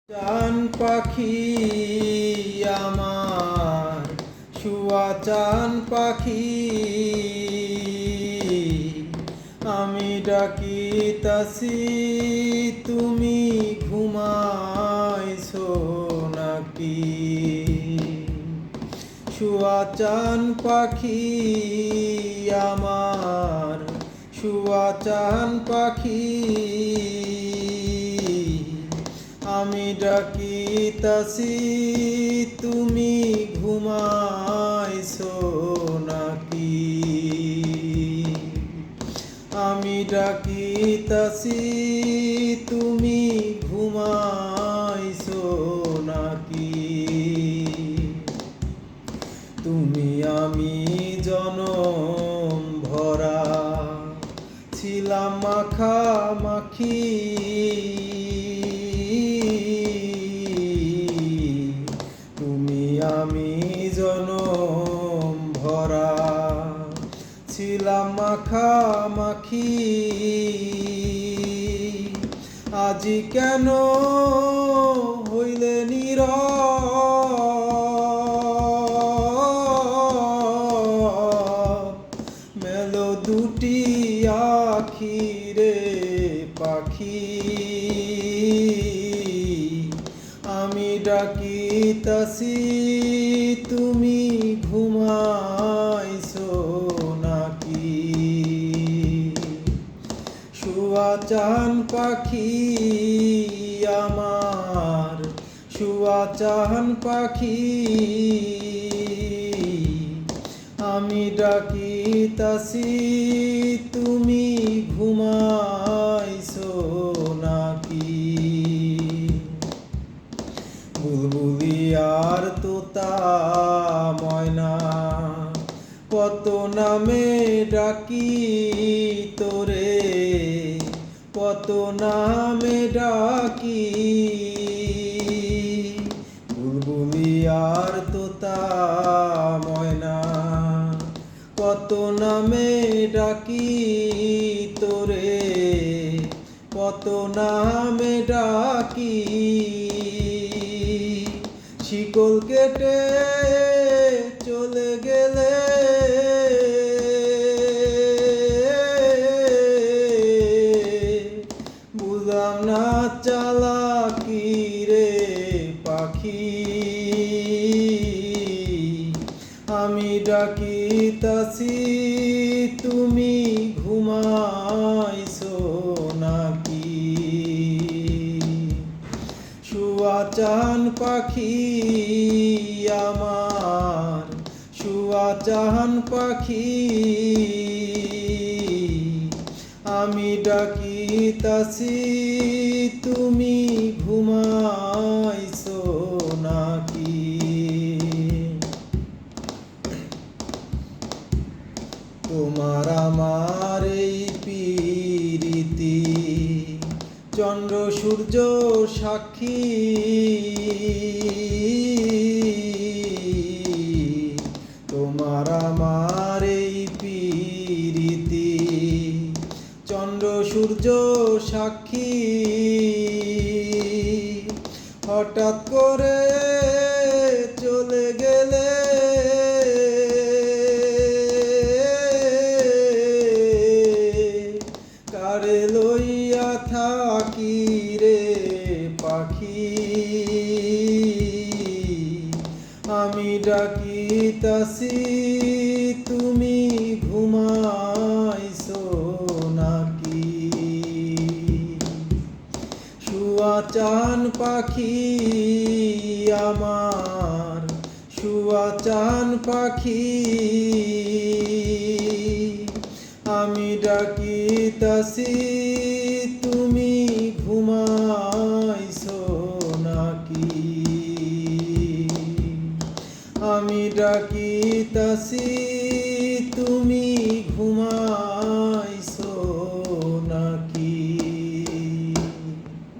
চান পাখি আমার শুয়া চান পাখি, আমি ডাকিতাছি তুমি ঘুমাইছো নাকি? শুয়া চান পাখি আমার শুয়া চান পাখি, আমি ডাকিতাছি তুমি ঘুমাইছো নাকি? আমি ডাকিতাছি তুমি ঘুমাইছো নাকি? তুমি আমি জনম ভরা ছিলাম মাখামাখি, তুমি আমি জনম ভরা ছিলাম মাখামাখি, আজি কেন হইলে নীরব? মেলো দুটি আখি রে পাখি, আমি ডাকিতাছি তুমি ঘুমাইছো নাকি? শুয়া চান পাখি আমার শুয়া চান পাখি, আমি ডাকিতাছি তুমি ঘুমাইছো নাকি? বুলবুলি আর তোতা ময়না কত নামে ডাকি তোরে, কত নামে ডাকি। বুলবুলি আর তোতা ময়না কত নামে ডাকি তোরে, কত নামে ডাকি। শিকল কেটে চলে গেলে বুঝলাম না চালাকি রে পাখি, আমি ডাকিতাছি তুমি ঘুমাইছো নাকি? শুয়া চান পাখি আমার শুয়া চান পাখি, আমি ডাকিতাছি তুমি ঘুমাইছো নাকি? তোমার আমার এই পীরিতি চন্দ্র সূর্য সাক্ষী, তোমার আমার এই পীরিতি চন্দ্র সূর্য সাক্ষী। হঠাৎ করে চলে গেলে কারে লইয়া থাকি রে পাখি, আমি ডাকিতাছি তুমি ঘুমাইছো নাকি? শুয়া চান পাখি আমার শুয়া চান পাখি, আমি ডাকিতাছি তুমি ঘুমাইছো নাকি? আমি ডাকিতাছি